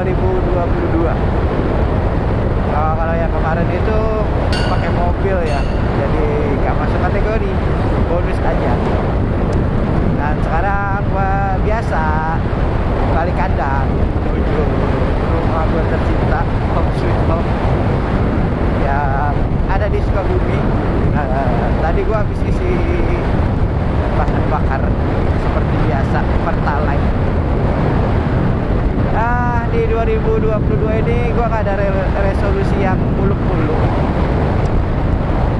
2022. Kalau yang kemarin itu pakai mobil ya, jadi nggak masuk kategori, bonus aja. Dan sekarang gua biasa balik kandang menuju rumah gua tercinta, Home Sweet Home, yang ada di Sukabumi. Tadi gua habis isi bahan bakar seperti biasa, Pertalite. Di 2022 ini gua gak ada resolusi yang muluk-muluk.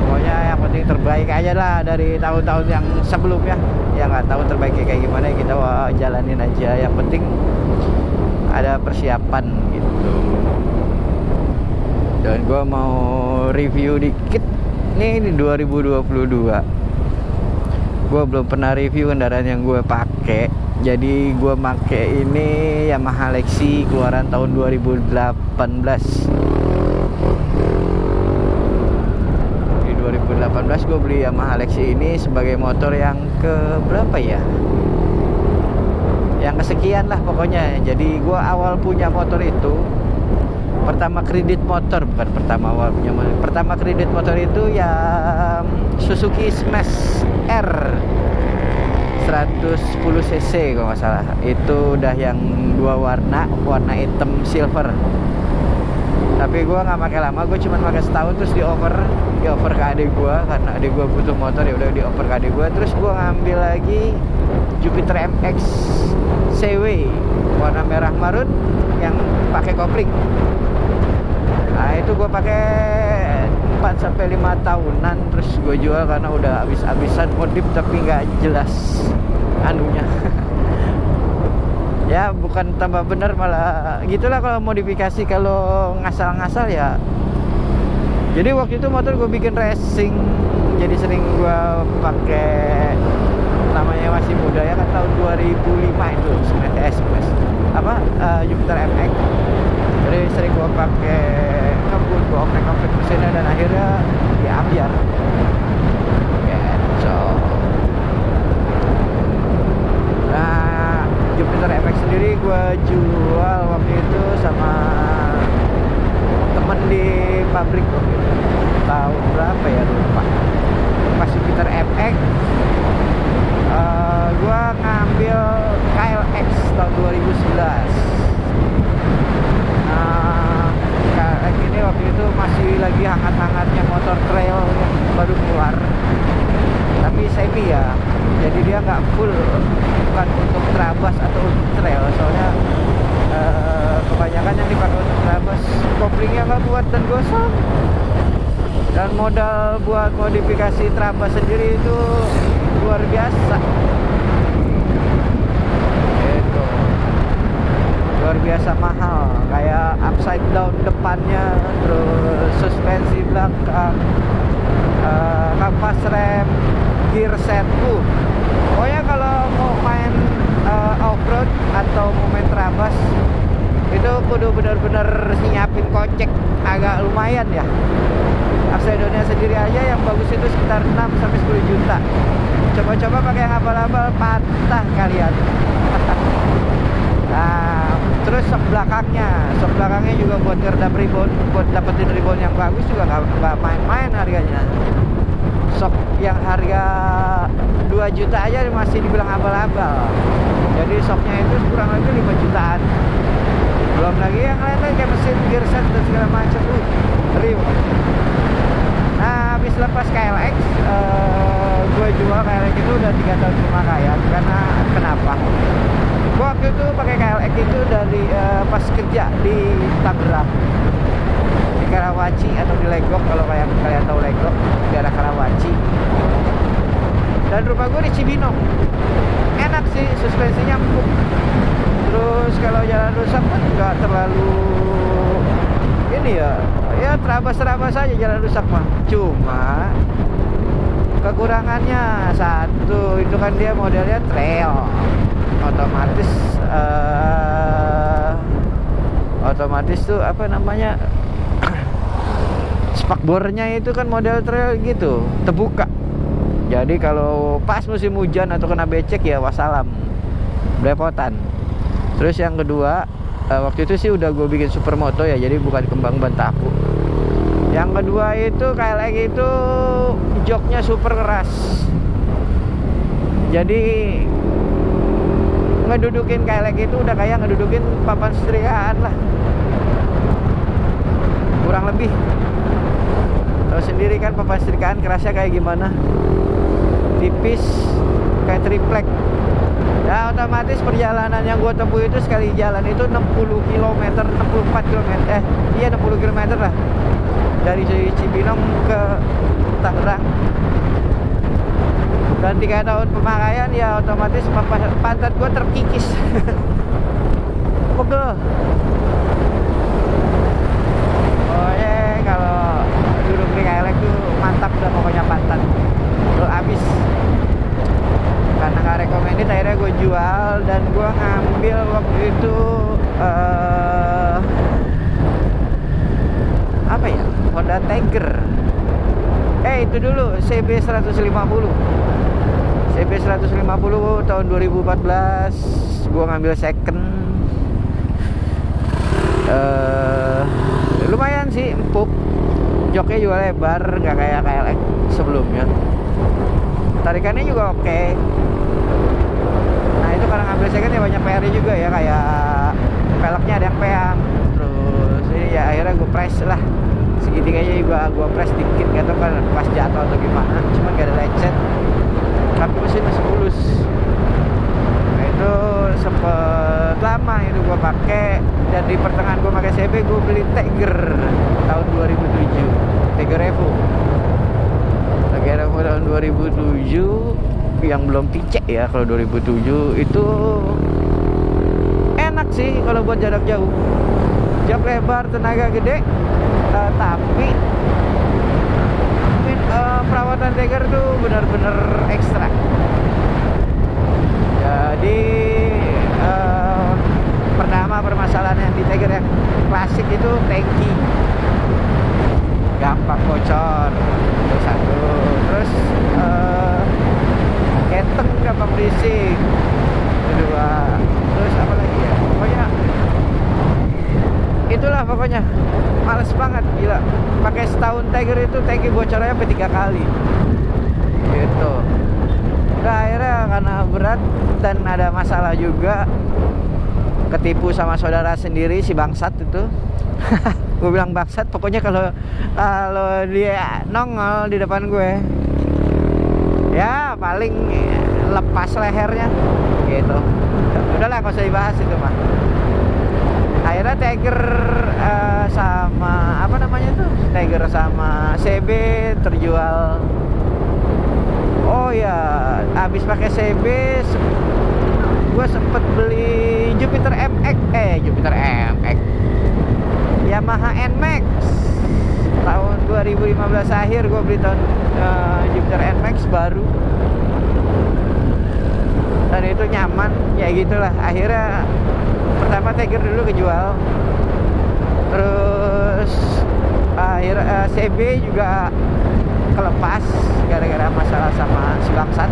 Pokoknya yang penting terbaik aja lah dari tahun-tahun yang sebelumnya. Ya nggak tahu terbaiknya kayak gimana, kita jalanin aja. Yang penting ada persiapan gitu. Dan gua mau review dikit nih di 2022. Gua belum pernah review kendaraan yang gue pakai. Jadi gue pakai ini Yamaha Lexi keluaran tahun 2018. Di 2018 gue beli Yamaha Lexi ini sebagai motor yang ke berapa ya? Yang kesekian lah pokoknya. Jadi gue awal punya motor itu, pertama kredit motor, bukan pertama awal punya motor. Pertama kredit motor itu yang Suzuki Smash R 110cc kalau nggak salah. Itu udah yang dua warna hitam silver. Tapi gue nggak pakai lama, gue cuma pakai setahun terus di over ke adik gue karena adik gue butuh motor, ya udah di over ke adik gue. Terus gue ngambil lagi Jupiter MX CW warna merah marun yang pakai kopling. Nah itu gue pakai 4-5 tahunan, terus gue jual karena udah habis-habisan modif tapi nggak jelas anunya. Ya bukan tambah bener, malah gitulah kalau modifikasi, kalau ngasal-ngasal ya. Jadi waktu itu motor gue bikin racing, jadi sering gue pakai, namanya masih muda ya kan, tahun 2005 itu Jupiter MX. Jadi sering gue pakai ngebut, gue oprek mesinnya, dan akhirnya diambiar gitu. Nah Jupiter MX sendiri gue jual waktu itu sama temen di pabrik waktu itu. Tahun berapa ya lupa. Pas Jupiter MX gue ngambil KLX tahun 2011. KLX ini waktu itu masih lagi hangat-hangatnya motor trail yang baru keluar, tapi semi ya, jadi dia nggak full, bukan untuk trabas atau untuk trail. Soalnya kebanyakan yang dipakai untuk trabas koplingnya nggak kuat dan gosong, dan modal buat modifikasi trabas sendiri itu luar biasa. Luar biasa mahal, kayak upside down depannya, terus suspensi belakang, kampas rem, gear set. Pokoknya kalau mau main off-road atau mau main trabas itu kudu bener-bener nyiapin kocek agak lumayan ya. Upside downnya sendiri aja yang bagus itu sekitar 6-10 juta. Coba-coba pakai yang abal-abal patah kalian. Nah, terus sok belakangnya juga buat ngeredam rebound, buat dapetin rebound yang bagus juga nggak main-main harganya. Sok yang harga 2 juta aja masih dibilang abal-abal. Jadi soknya itu kurang lebih 5 jutaan. Belum lagi yang lain-lain kayak mesin, gear set dan segala macam. Ribet. Nah, habis lepas KLX, gue jual KLX itu udah 3 tahun pemakaian. Karena kenapa? Gue waktu itu pakai KLX itu dari pas kerja di Tangerang, di Karawaci atau di Legok, kalau kalian tahu Legok, daerah Karawaci. Dan rumah gue di Cibinong. Enak sih, suspensinya empuk. Terus kalau jalan rusak kan nggak terlalu ini ya terabas aja jalan rusak mah. Cuma kekurangannya satu, itu kan dia modelnya trail, otomatis tuh apa namanya, spakbornya itu kan model trail gitu, terbuka. Jadi kalau pas musim hujan atau kena becek ya wassalam, belepotan. Terus yang kedua, Waktu itu sih udah gue bikin supermoto ya, jadi bukan kembang ban taku. Yang kedua itu KLX itu joknya super keras, jadi ngedudukin KLX itu udah kayak ngedudukin papan setrikaan lah, kurang lebih. Tahu sendiri kan papan setrikaan kerasnya kayak gimana, tipis kayak triplek. Ya otomatis perjalanan yang gue tempuh itu sekali jalan itu 60 km, 64 km, 60 km lah, dari Cibinong ke Tangerang. Dan 3 tahun pemakaian ya otomatis pantat gue terkikis. Pegel. Pokoknya kalau duduk di KLX tuh mantap dah pokoknya, pantat lo abis. Karena gak recommended akhirnya gue jual, dan gue ngambil waktu itu apa ya, Honda Tiger. Itu dulu CB 150 tahun 2014. Gue ngambil second. Lumayan sih, empuk. Joknya juga lebar, nggak kayak KLX sebelumnya. Tarikannya juga oke. Nah itu karena ngambil second ya banyak PR juga ya, kayak peleknya ada yang peang. Terus ini ya akhirnya gue press lah, segitiganya juga gue press dikit, gak tau kan pas jatuh atau gimana, cuman gak ada lecet, tapi mesin masih mulus. Nah itu sempet lama itu gue pakai, dan di pertengahan gue pakai CB gue beli Tiger tahun 2007, Tiger Evo tahun 2007 yang belum picek ya. Kalau 2007 itu enak sih kalau buat jarak jauh, jok lebar, tenaga gede, tapi perawatan Tiger tuh benar-benar ekstra. Jadi pertama permasalahan yang di Tiger yang klasik itu tangki gampang bocor, itu satu. Terus keteng gampang berisik, kedua. Terus apa lagi ya, pokoknya itulah, pokoknya males banget, gila. Pakai setahun Tiger itu tangki bocornya sampai 3 kali gitu. Udah akhirnya karena berat dan ada masalah juga, ketipu sama saudara sendiri si bangsat itu. Gue bilang bangsat, pokoknya kalau dia nongol di depan gue ya paling lepas lehernya gitu. Udahlah gak usah dibahas itu mah. Akhirnya Tiger sama apa namanya tuh, Tiger sama CB terjual. Oh ya, habis pakai CB gue sempet beli Jupiter MX, Yamaha NMAX tahun 2015 akhir. Gue beli tahun Jupiter NMAX baru, dan itu nyaman ya gitulah. Akhirnya pertama Tiger dulu kejual, terus akhirnya CB juga kelepas gara-gara masalah sama si bangsat,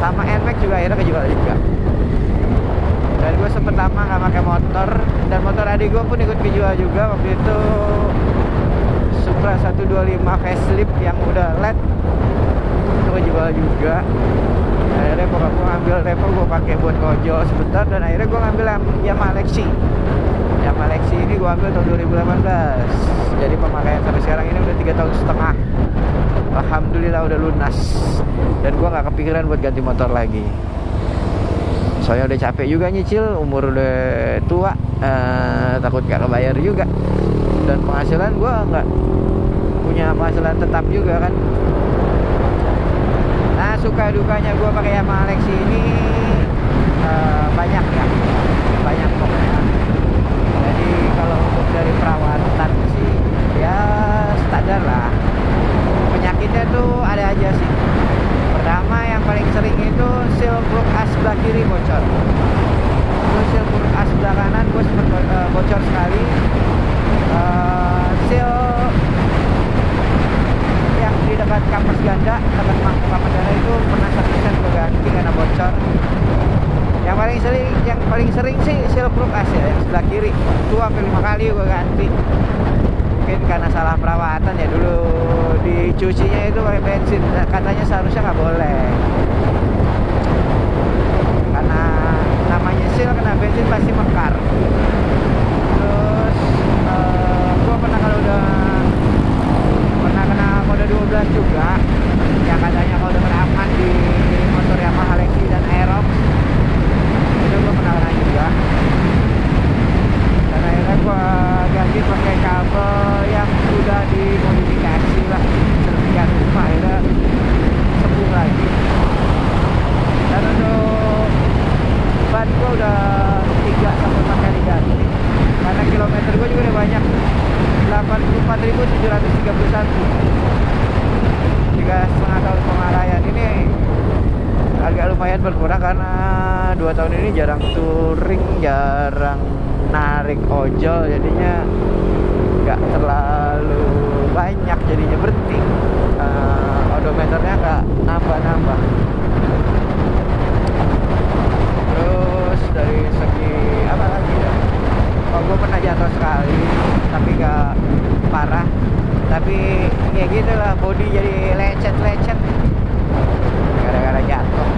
sama NMAX juga akhirnya kejual juga. Dan gue sempet lama gak pakai motor, dan motor adik gue pun ikut kejual juga. Waktu itu Supra 125 facelift yang udah LED itu kejual juga. Akhirnya bokap gue ngambil Revo, gue pakai buat ngojol sebentar, dan akhirnya gue ngambil Yamaha Lexi. Yamaha Lexi ini gue ambil tahun 2018. Jadi pemakaian sampai sekarang ini udah 3 tahun setengah. Alhamdulillah udah lunas, dan gue gak kepikiran buat ganti motor lagi. Soalnya udah capek juga nyicil, umur udah tua, takut gak kebayar juga. Dan penghasilan gue gak punya penghasilan tetap juga kan. Nah suka dukanya gue pakai Yamaha Lexi ini banyak ya, banyak pokoknya. Jadi kalau untuk dari perawatan sih ya standar lah. Penyakitnya tuh ada aja sih. Pertama yang paling sering itu seal plug as sebelah kiri bocor. Terus seal plug as sebelah kanan gue sempet bocor sekali. Seal yang di dekat kampas ganda, dekat kampas ganda itu pernah 100% gue ganti karena bocor. Yang paling sering sih seal plug as ya, yang sebelah kiri. Itu hampir 5 kali gue ganti. Mungkin karena salah perawatan ya, dulu dicucinya itu pakai bensin. Katanya seharusnya nggak boleh. Karena namanya seal, kena bensin pasti mekar. Terus gue pernah kena kode 12 juga, yang katanya kode aman di motor Yamaha Lexi dan Aerox. Itu gue pernah kena juga. Dan akhirnya gue ganti pakai kabel yang sudah dimodifikasi lah, sedemikian rupa, akhirnya sembuh lagi. Dan untuk ban gue udah 3-4 kali ganti, karena kilometer gue juga udah banyak, 84.731. 3,5 tahun pengaraian ini agak lumayan berkurang, karena 2 tahun ini jarang touring, jarang narik ojol, jadinya nggak terlalu banyak, jadinya berhenti. Odometernya nggak nambah-nambah. Terus dari segi apa lagi ya, gue pernah jatuh sekali, tapi gak parah, tapi ya gitulah, body jadi lecet-lecet gara-gara jatuh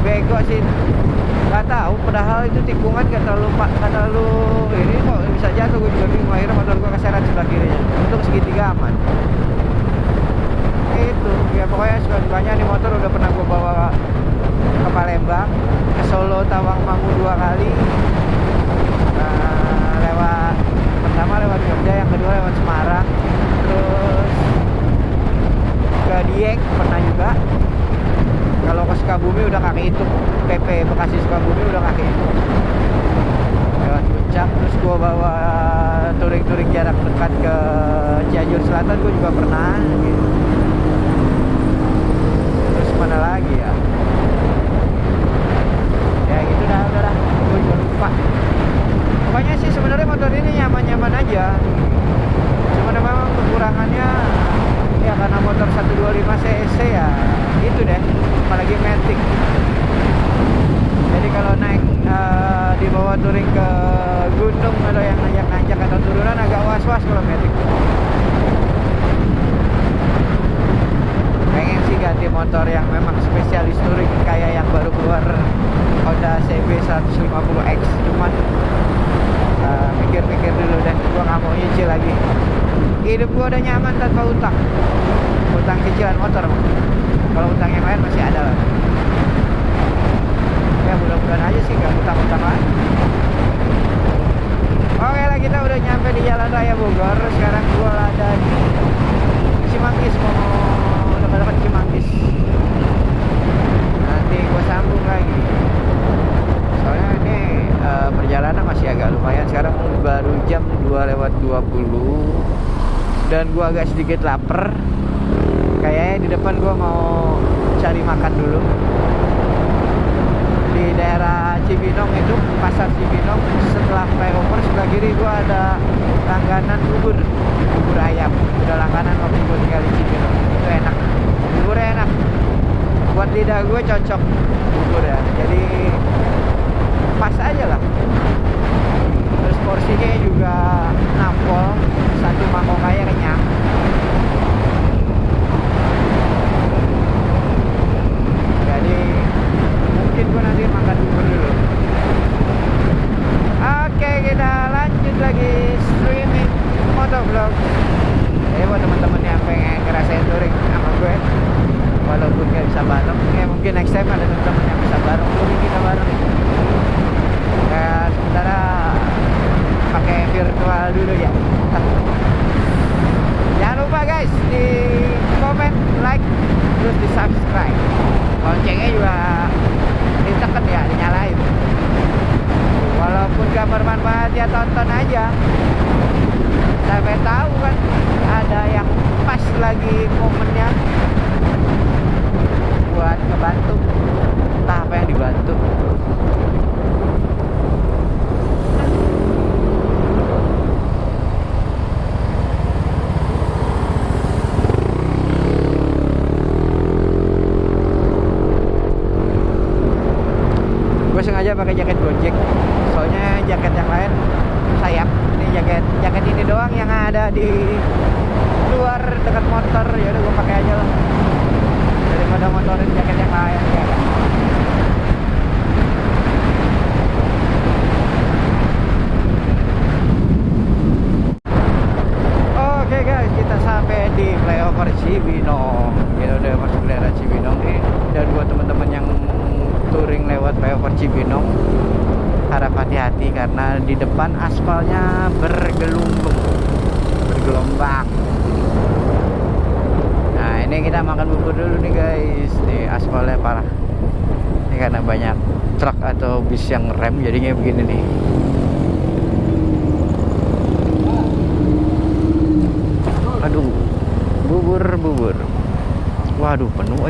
bego sih, nggak tahu, padahal itu tikungan gak terlalu ini, kok bisa jatuh. Gue juga bingung, akhirnya motor gue keseret sebelah kirinya, untuk segitiga aman. Itu ya, pokoknya banyak nih motor udah pernah gue bawa ke Palembang, ke Solo, Tawangmangu 2 kali. Pertama lewat Jogja, yang kedua lewat Semarang, terus ke Dieng pernah juga. Kalau ke Sukabumi udah kaki hitung, PP Bekasi Sukabumi udah kaki hitung. Lewat Puncak, terus gue bawa touring jarak dekat ke Cianjur Selatan, gue juga pernah gitu. Terus mana lagi ya? Ya gitu dah, gue juga lupa. Pokoknya sih sebenarnya motor ini nyaman-nyaman aja. Cuma memang kekurangannya ya karena motor 125 cc ya itu deh, apalagi matic. Jadi kalau naik dibawa touring ke gunung atau yang nanjak-nanjak atau turunan agak was-was kalau matic. Pengen sih ganti motor yang memang spesialis touring kayak yang baru keluar Honda CB 150X, cuman mikir-mikir dulu deh, gua nggak mau nyicil lagi. Hidup gua udah nyaman tanpa utang cicilan motor. Kalau utang yang lain masih ada lah. Ya mudah-mudahan aja sih nggak utang lagi. Oke lah, kita udah nyampe di Jalan Raya Bogor. Sekarang gua ada di Cimanggis, mau dekat-dekat Cimanggis. Nanti gua sambung lagi. Soalnya ini perjalanan masih agak lumayan. Sekarang baru jam 2:20 dan gua agak sedikit lapar. Kayaknya di depan gua mau cari makan dulu. Di daerah Cibinong itu, pasar Cibinong, setelah flyover sebelah kiri gua ada langganan bubur ayam. Udah langganan waktu gua tinggal di Cibinong. Itu enak, buburnya enak. Buat lidah gue cocok bubur ya. Jadi pas aja lah. Terus porsinya juga nampol, satu mangkok aja kenyang. Jadi mungkin gue nanti makan bubur dulu. Oke, kita lanjut lagi streaming motovlog. Jadi buat teman-teman yang pengen ngerasain touring sama gue, walaupun gak bisa bareng, ya mungkin next time ada teman-teman yang bisa bareng, mungkin kita bareng. Ya sementara pakai virtual dulu ya. Jangan lupa guys, di komen, like, terus di subscribe. Loncengnya juga ditekan ya, dinyalain. Walaupun gak bermanfaat ya tonton aja. Sampai tahu kan ada yang pas lagi momennya buat ngebantu. Entah apa yang dibantu. Gue sengaja pakai jaket Gojek, soalnya jaket yang lain sayap. Ini jaket ini doang yang ada di luar dekat motor. Ya udah gue pakai aja lah daripada motorin jaket yang lain ya. Oke guys, kita sampai di flyover Cibinong. Kita udah masuk daerah Cibinong nih. Dan buat teman-teman yang touring lewat flyover Cibinong, harap hati-hati karena di depan aspalnya bergelombang. Nah ini kita makan bubur dulu nih guys. Nih aspalnya parah. Ini karena banyak truk atau bis yang rem jadinya begini nih. Aduh, bubur. Waduh, penuh